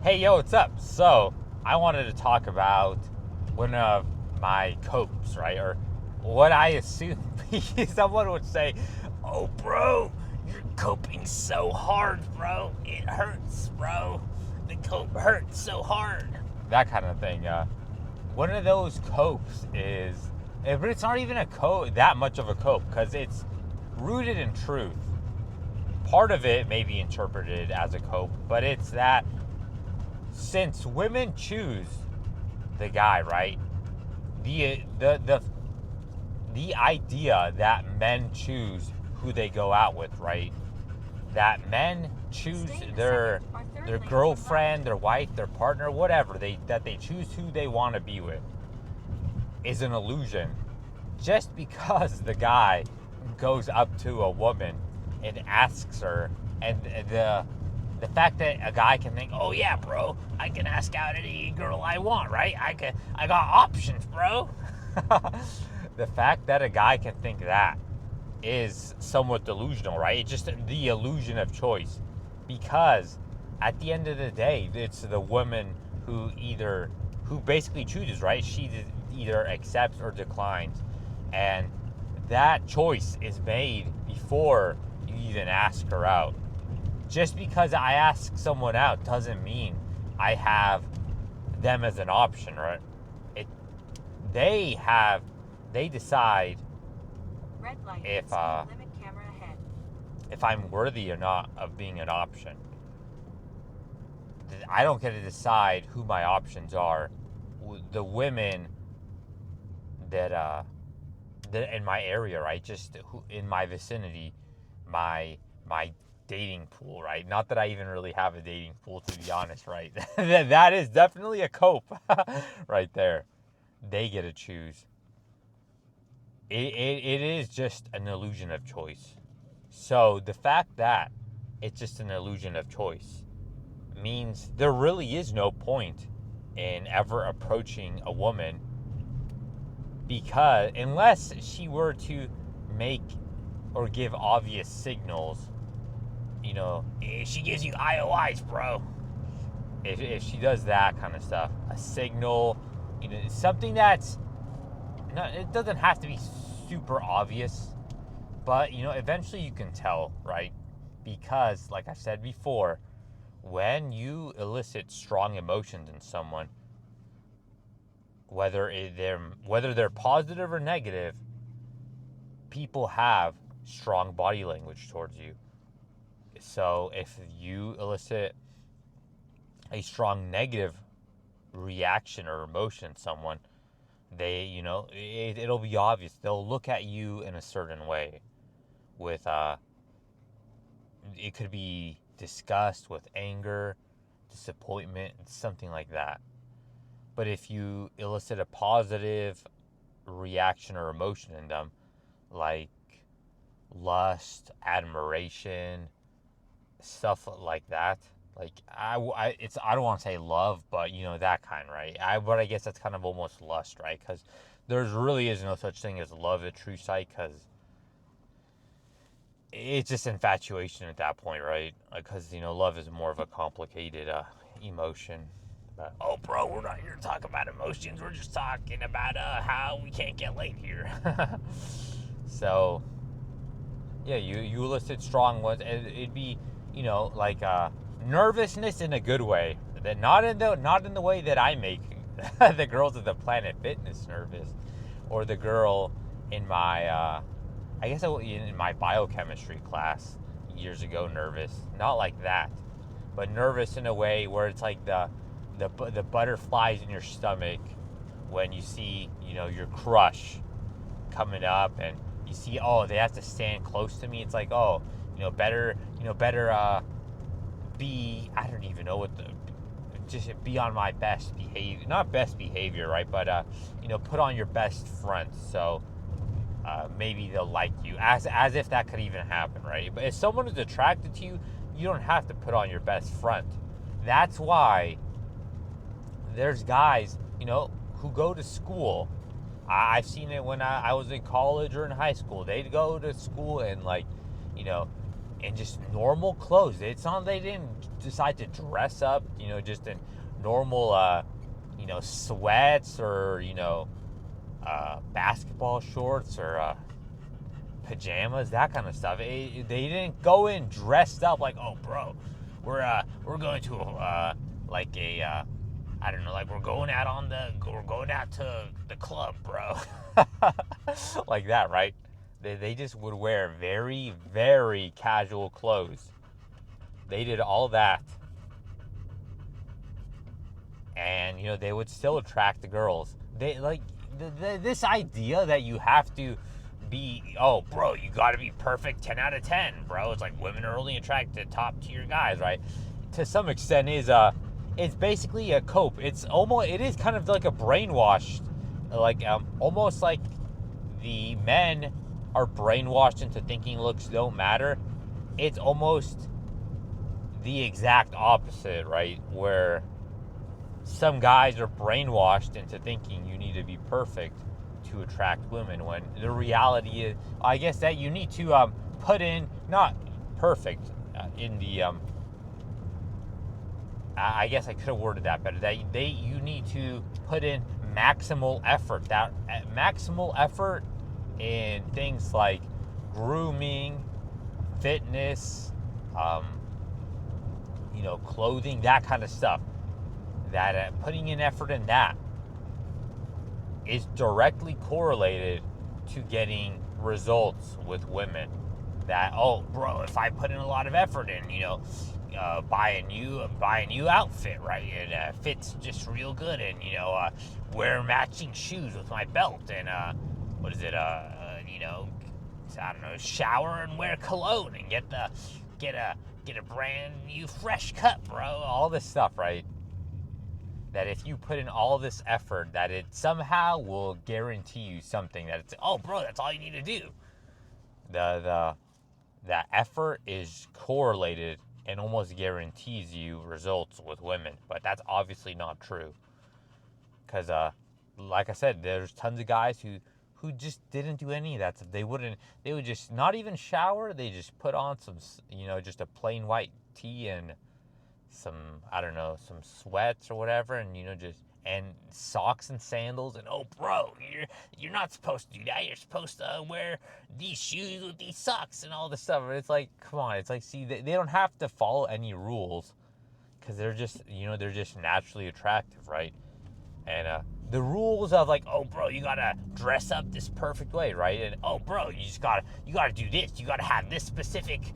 Hey, yo, what's up? So, I wanted to talk about one of my copes, right? Or what I assume someone would say, oh, bro, you're coping so hard, bro. It hurts, bro. The cope hurts so hard. That kind of thing. One of those copes is, but it's not even a cope, that much of a cope, because it's rooted in truth. Part of it may be interpreted as a cope, but it's that since women choose the guy, right? The idea that men choose who they go out with, right? That men choose their girlfriend, their wife, their partner, whatever that they choose who they want to be with is an illusion. Just because the guy goes up to a woman and asks her, and the fact that a guy can think, oh yeah, bro, I can ask out any girl I want, right? I got options, bro. The fact that a guy can think that is somewhat delusional, right? It's just the illusion of choice, because at the end of the day, it's the woman who basically chooses, right? She either accepts or declines, and that choice is made before you even ask her out. Just because I ask someone out doesn't mean I have them as an option, right? It they decide Red light, if limit camera ahead. if I'm worthy or not of being an option. I don't get to decide who my options are. The women that that in my area, right? Just who in my vicinity, my dating pool, right? Not that I even really have a dating pool, to be honest, right? That is definitely a cope right there. They get to choose. It is just an illusion of choice. So the fact that it's just an illusion of choice means there really is no point in ever approaching a woman, because unless she were to make or give obvious signals, if she gives you IOIs, bro. If she does that kind of stuff, a signal, something that's not, it doesn't have to be super obvious, but eventually you can tell, right? Because, like I said before, when you elicit strong emotions in someone, whether they're positive or negative, people have strong body language towards you. So if you elicit a strong negative reaction or emotion in someone, it'll be obvious. They'll look at you in a certain way. With it could be disgust, with anger, disappointment, something like that. But if you elicit a positive reaction or emotion in them, like lust, admiration, stuff like that. Like I don't want to say love, but that kind, right? But I guess that's kind of almost lust, right? Because there's really is no such thing as love at true sight, because it's just infatuation at that point, right? Because love is more of a complicated emotion. But, oh, bro, we're not here to talk about emotions. We're just talking about how we can't get laid here. So yeah, you elicit strong ones, and it'd be like nervousness in a good way. That not in the way that I make the girls of the Planet Fitness nervous, or the girl in my in my biochemistry class years ago nervous. Not like that, but nervous in a way where it's like the butterflies in your stomach when you see your crush coming up, and you see, oh, they have to stand close to me. It's like, oh, better be, I don't even know just be on my best behavior, not best behavior, right? But put on your best front, so maybe they'll like you, as if that could even happen, right? But if someone is attracted to you, you don't have to put on your best front. That's why there's guys, who go to school. I've seen it when I was in college or in high school. They'd go to school and, like, in just normal clothes. It's not, they didn't decide to dress up, just in normal, sweats or, basketball shorts or pajamas, that kind of stuff. They didn't go in dressed up like, oh, bro, we're going to I don't know, like we're going out to the club, bro. Like that, right? They just would wear very, very casual clothes. They did all that. And, they would still attract the girls. They, like, this idea that you have to be, oh, bro, you got to be perfect 10 out of 10, bro. It's like women are only attracted to top tier guys, right? To some extent it's basically a cope. It is kind of like a brainwashed, like, almost like the men are brainwashed into thinking looks don't matter. It's almost the exact opposite, right? Where some guys are brainwashed into thinking you need to be perfect to attract women, when the reality is, I guess, that you need to put in, not perfect, in the I guess I could have worded that better, that you need to put in maximal effort. That maximal effort in things like grooming, fitness, clothing, that kind of stuff. That putting in effort in that is directly correlated to getting results with women. That, oh, bro, if I put in a lot of effort in, buy a new outfit, right, and fits just real good, and wear matching shoes with my belt, and I don't know, shower and wear cologne, and get a brand new fresh cut, bro. All this stuff, right? That if you put in all this effort, that it somehow will guarantee you something. That it's, oh, bro, that's all you need to do. That effort is correlated and almost guarantees you results with women, but that's obviously not true. Because, like I said, there's tons of guys who just didn't do any of that. They would just not even shower. They just put on some, just a plain white tee and some, I don't know, some sweats or whatever, and and socks and sandals, and, oh, bro, you're not supposed to do that. You're supposed to wear these shoes with these socks and all this stuff. And it's like, come on. It's like, see, they don't have to follow any rules, because they're just, they're just naturally attractive, right? And the rules of, like, oh, bro, you gotta dress up this perfect way, right? And, oh, bro, you gotta do this. You gotta have this specific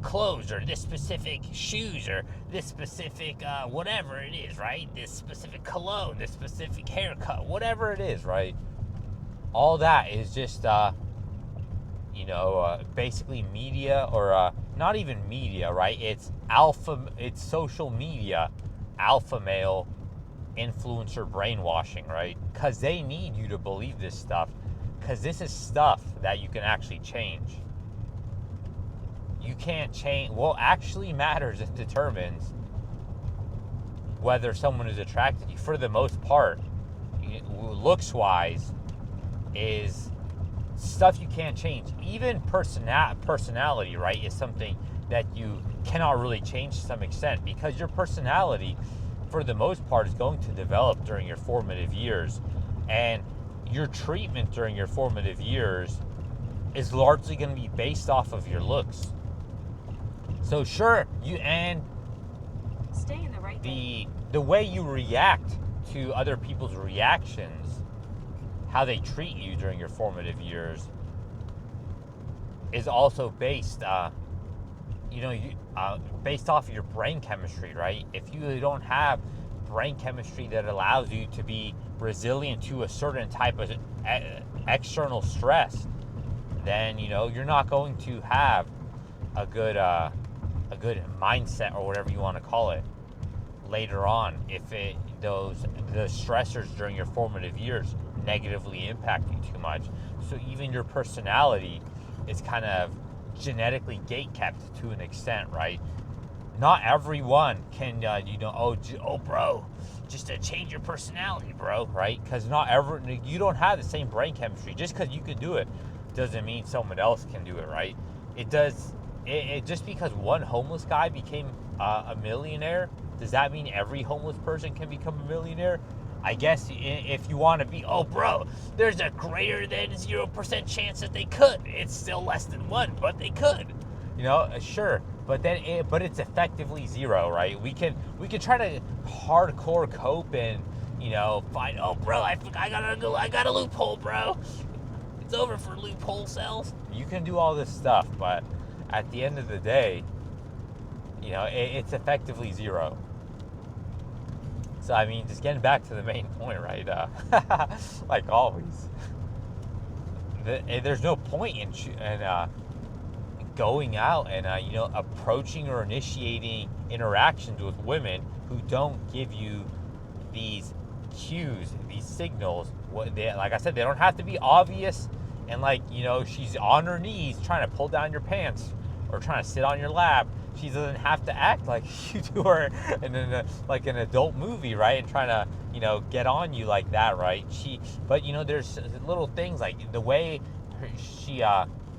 clothes, or this specific shoes, or this specific whatever it is, right? This specific cologne, this specific haircut, whatever it is, right? All that is just basically media, or not even media, right? It's social media, alpha male influencer brainwashing, right? Because they need you to believe this stuff, because this is stuff that you can actually change. You can't change. What actually matters and determines whether someone is attracted to you, for the most part, looks wise, is stuff you can't change. Even personality, right, is something that you cannot really change to some extent, because your personality, for the most part, is going to develop during your formative years, and your treatment during your formative years is largely going to be based off of your looks. So sure, stay in the right the way you react to other people's reactions, how they treat you during your formative years, is also based based off of your brain chemistry, right? If you don't have brain chemistry that allows you to be resilient to a certain type of external stress, then you're not going to have a good mindset, or whatever you want to call it, later on, if the stressors during your formative years negatively impact you too much. So even your personality is kind of genetically gatekept to an extent, right? Not everyone can, bro, just to change your personality, bro, right? Because you don't have the same brain chemistry. Just because you can do it doesn't mean someone else can do it, right? It does. just because one homeless guy became a millionaire, does that mean every homeless person can become a millionaire? I guess if you want to be, oh, bro, there's a greater than 0% chance that they could. It's still less than 1, but they could. Sure. But then, but it's effectively 0, right? We can try to hardcore cope and find. Oh, bro, I got a loophole, bro. It's over for loophole cells. You can do all this stuff, but at the end of the day, it's effectively 0. So, I mean, just getting back to the main point, right? Like always, there's no point in going out and, approaching or initiating interactions with women who don't give you these cues, these signals. Like I said, they don't have to be obvious and she's on her knees trying to pull down your pants or trying to sit on your lap. She doesn't have to act like you do her in an adult movie, right? And trying to, get on you like that, right? But there's little things like the way she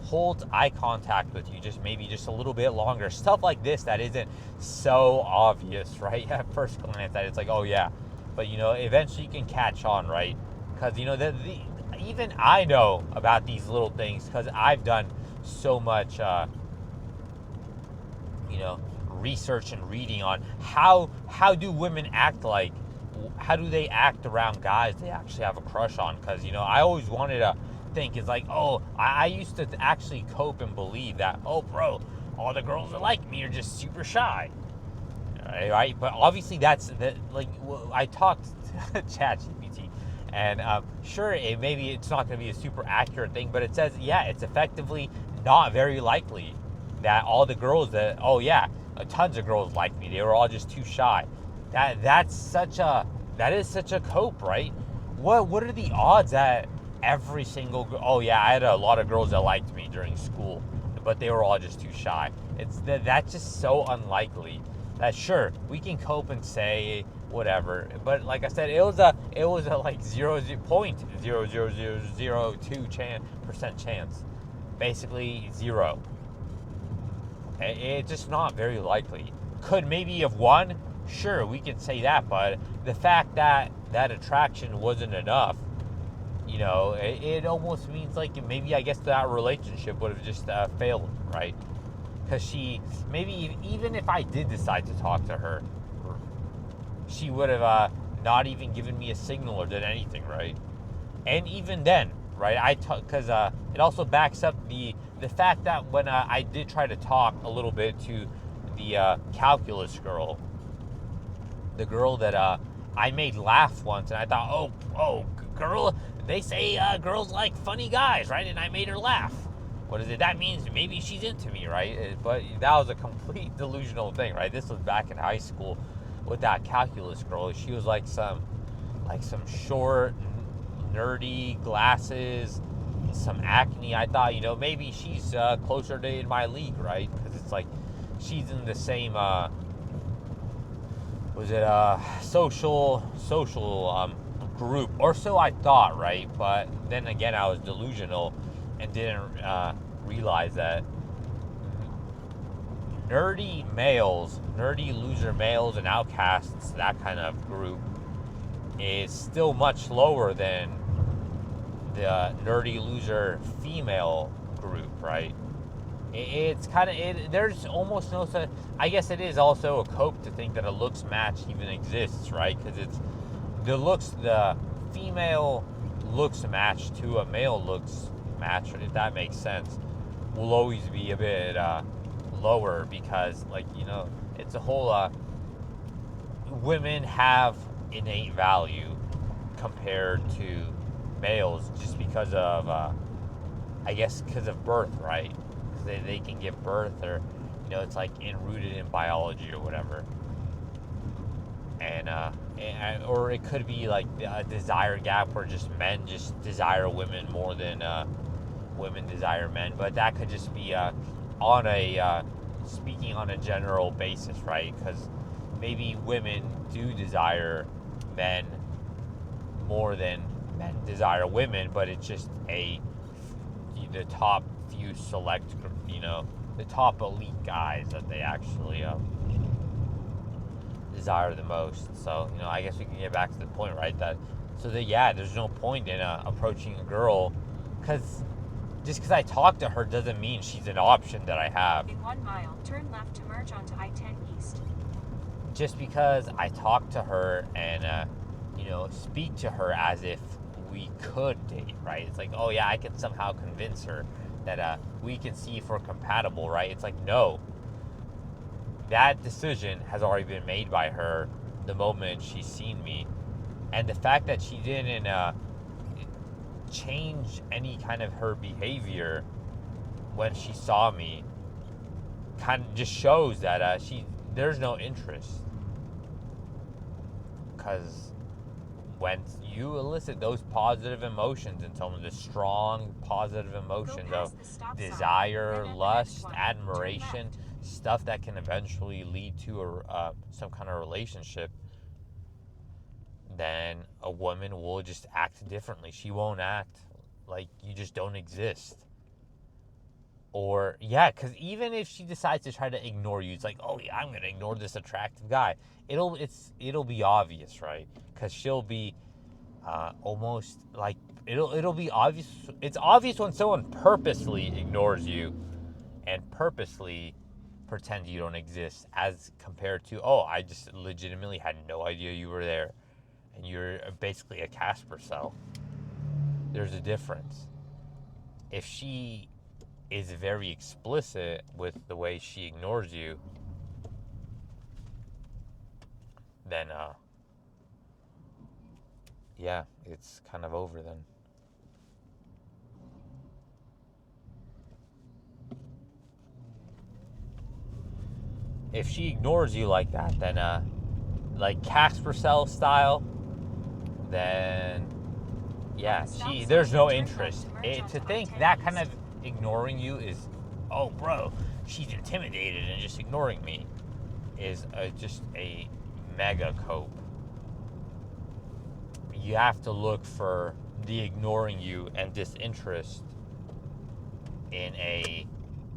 holds eye contact with you, maybe just a little bit longer. Stuff like this that isn't so obvious, right? At first glance, that it's like, oh yeah, but eventually you can catch on, right? Because even I know about these little things because I've done so much. Research and reading on how do women act how do they act around guys they actually have a crush on, because I always wanted to think it's like, oh, I used to actually cope and believe that, oh, bro, all the girls that like me are just super shy, right? But obviously I talked to ChatGPT, and sure, maybe it's not going to be a super accurate thing, but it says, yeah, it's effectively not very likely that all the girls tons of girls like me. They were all just too shy. That is such a cope, right? What are the odds that every single I had a lot of girls that liked me during school, but they were all just too shy. That's just so unlikely. That sure, we can cope and say whatever, but like I said, it was a like 0.00002% chance, basically 0. It's just not very likely. Could maybe have won? Sure, we can say that, but the fact that attraction wasn't enough, it almost means like maybe I guess that relationship would have just failed, right? Because maybe even if I did decide to talk to her, she would have not even given me a signal or did anything, right? And even then, right, because it also backs up the fact that when I did try to talk a little bit to the calculus girl, the girl that I made laugh once, and I thought, oh, girl, they say girls like funny guys, right? And I made her laugh. What is it? That means maybe she's into me, right? But that was a complete delusional thing, right? This was back in high school with that calculus girl. She was like some short, nerdy glasses, some acne. I thought, maybe she's closer to in my league, right? Because it's like she's in the same social group, or so I thought, right? But then again, I was delusional and didn't realize that nerdy loser males and outcasts, that kind of group, is still much lower than the nerdy loser female group, right? It's kind of there's almost no such. I guess it is also a cope to think that a looks match even exists, right? Because it's the female looks match to a male looks match, if that makes sense, will always be a bit lower, because it's a whole women have innate value compared to males just because of I guess because of birth, right? Because they can give birth, or it's like rooted in biology or whatever, and or it could be like a desire gap where just men just desire women more than women desire men, but that could just be on a speaking on a general basis, right? Because maybe women do desire men more than men desire women, but it's just the top few select the top elite guys that they actually desire the most. So, I guess we can get back to the point, right? There's no point in approaching a girl, because just because I talk to her doesn't mean she's an option that I have. In 1 mile, turn left to merge onto I-10 East. Just because I talk to her and, speak to her as if we could date, right? It's like, oh yeah, I can somehow convince her that we can see if we're compatible, right? It's like, no. That decision has already been made by her the moment she's seen me. And the fact that she didn't change any kind of her behavior when she saw me kind of just shows that there's no interest. Because when you elicit those positive emotions in someone, the strong positive emotions of desire, lust, admiration, stuff that can eventually lead to some kind of relationship, then a woman will just act differently. She won't act like you just don't exist. Or, because even if she decides to try to ignore you, it's like, oh yeah, I'm going to ignore this attractive guy. It'll be obvious, right? Because she'll be almost like, it'll be obvious. It's obvious when someone purposely ignores you and purposely pretends you don't exist, as compared to, oh, I just legitimately had no idea you were there, and you're basically a Casper cell. There's a difference. If she is very explicit with the way she ignores you, then it's kind of over then. If she ignores you like that, then like Casper cell style, then there's no interest. To think that kind of ignoring you is, oh bro, she's intimidated and just ignoring me, is just a mega cope. You have to look for the ignoring you and disinterest in a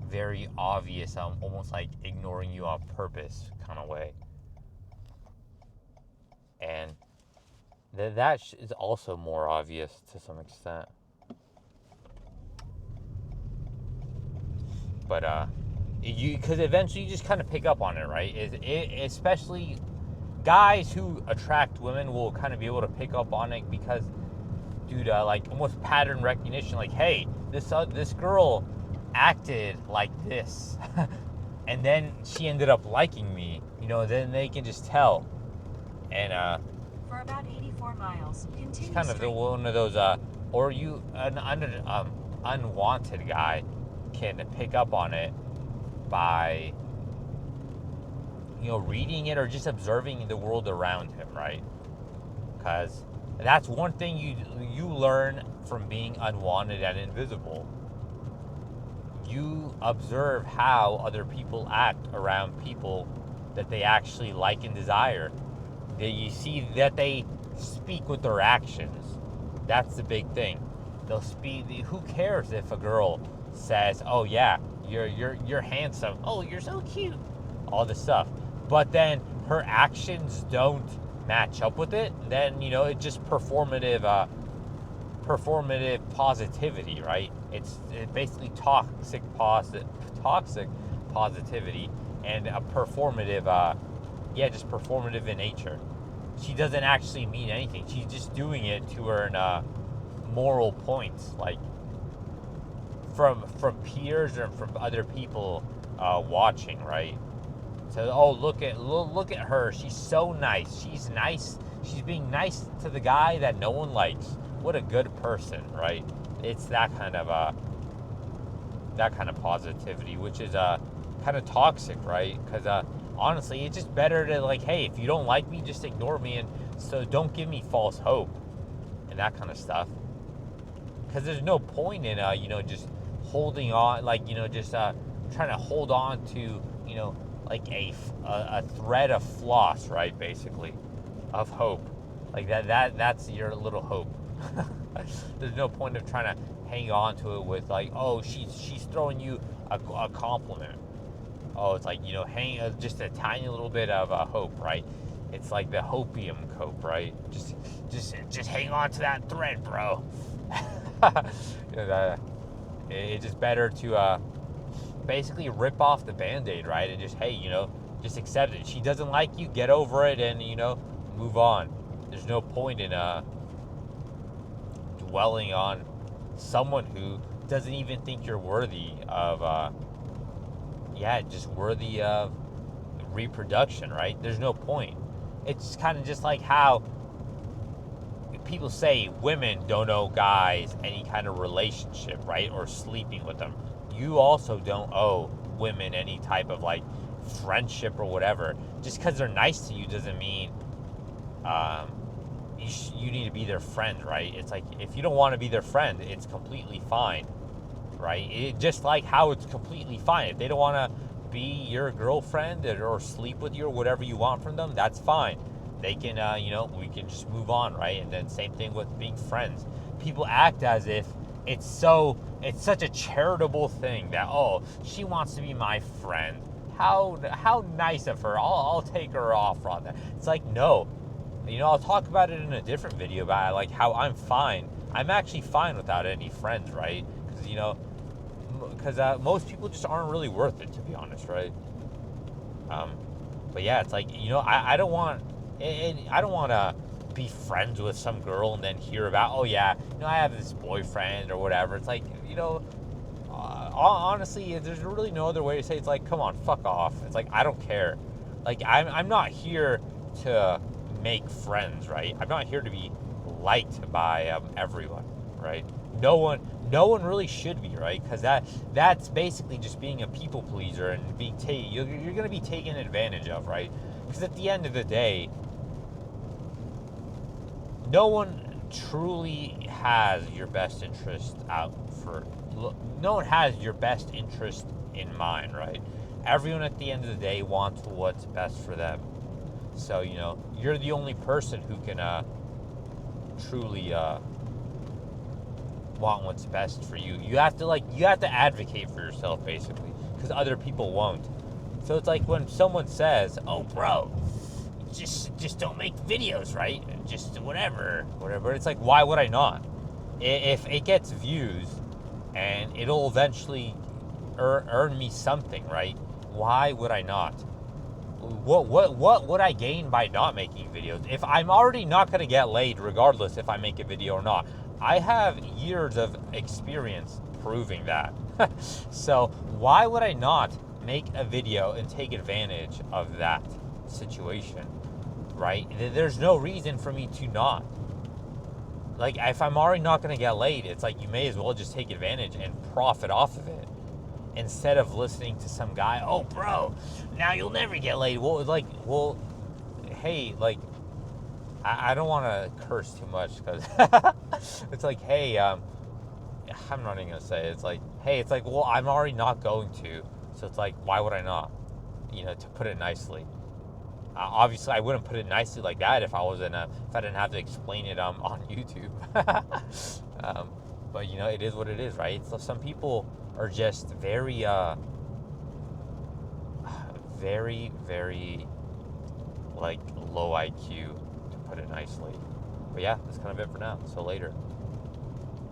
very obvious, almost like ignoring you on purpose kind of way. And that is also more obvious to some extent. But because eventually you just kind of pick up on it, right? Especially guys who attract women will kind of be able to pick up on it because, dude, like almost pattern recognition. Like, hey, this girl acted like this, and then she ended up liking me. Then they can just tell. And for about 84 miles, continue it's kind of one of those or an unwanted guy can pick up on it by reading it or just observing the world around him, right? Because that's one thing you learn from being unwanted and invisible. You observe how other people act around people that they actually like and desire. That you see that they speak with their actions. That's the big thing. They'll speak. Who cares if a girl says, "Oh yeah, you're handsome. Oh, you're so cute." All this stuff, but then her actions don't match up with it. Then it's just performative positivity, right? It's basically toxic positivity and a performative. Just performative in nature. She doesn't actually mean anything. She's just doing it to earn moral points, like from peers or from other people watching, right? So, oh, look at her. She's so nice. She's nice. She's being nice to the guy that no one likes. What a good person, right? It's that kind of positivity, which is kind of toxic, right? Because honestly, it's just better to, like, hey, if you don't like me, just ignore me, and so don't give me false hope and that kind of stuff. Because there's no point in just holding on, like, just trying to hold on to like a thread of floss, right? Basically, of hope, like that's your little hope. There's no point of trying to hang on to it with, like, oh, she's throwing you a compliment. Oh, it's like, hang just a tiny little bit of hope, right? It's like the hopium cope, right? Just hang on to that thread, bro. It's just better to basically rip off the band-aid, right? And just, hey, just accept it. She doesn't like you, get over it, and move on. There's no point in dwelling on someone who doesn't even think you're worthy of just worthy of reproduction, right? There's no point. It's kind of just like how people say women don't owe guys any kind of relationship, right? Or sleeping with them. You also don't owe women any type of like friendship or whatever. Just because they're nice to you doesn't mean you need to be their friend, right? It's like, if you don't want to be their friend, it's completely fine, right? Just like how it's completely fine if they don't want to be your girlfriend or sleep with you or whatever you want from them. That's fine. They can, we can just move on, right? And then same thing with being friends. People act as if it's such a charitable thing that, oh, she wants to be my friend. How nice of her. I'll take her off on that. It's like, no. I'll talk about it in a different video about like how I'm fine. I'm actually fine without any friends, right? Because most people just aren't really worth it, to be honest, right? But yeah, it's like, I don't want to be friends with some girl and then hear about, oh yeah, I have this boyfriend or whatever. It's like, honestly, there's really no other way to say it. It's like, come on, fuck off. It's like, I don't care. Like, I'm not here to make friends, right? I'm not here to be liked by everyone, right? No one really should be, right? Because that's basically just being a people pleaser and being you're going to be taken advantage of, right? Because at the end of the day, no one truly has your best interest no one has your best interest in mind, right? Everyone at the end of the day wants what's best for them. So, you're the only person who can truly want what's best for you. You have to advocate for yourself, basically, because other people won't. So it's like when someone says, oh, bro, just don't make videos, right? Just whatever. It's like, why would I not? If it gets views and it'll eventually earn me something, right? Why would I not? What would I gain by not making videos? If I'm already not going to get laid regardless if I make a video or not. I have years of experience proving that. So why would I not make a video and take advantage of that situation, right? There's no reason for me to not. Like, if I'm already not going to get laid, it's like you may as well just take advantage and profit off of it. Instead of listening to some guy, oh, bro, now you'll never get laid. Well, hey, like, I don't want to curse too much because it's like, hey, I'm not even going to say it. It's like, hey, it's like, well, I'm already not going to. So it's like, why would I not? To put it nicely. Obviously, I wouldn't put it nicely like that if I didn't have to explain it on YouTube. But it is what it is, right? So some people are just very, very, very like low IQ, to put it nicely. But yeah, that's kind of it for now. So later.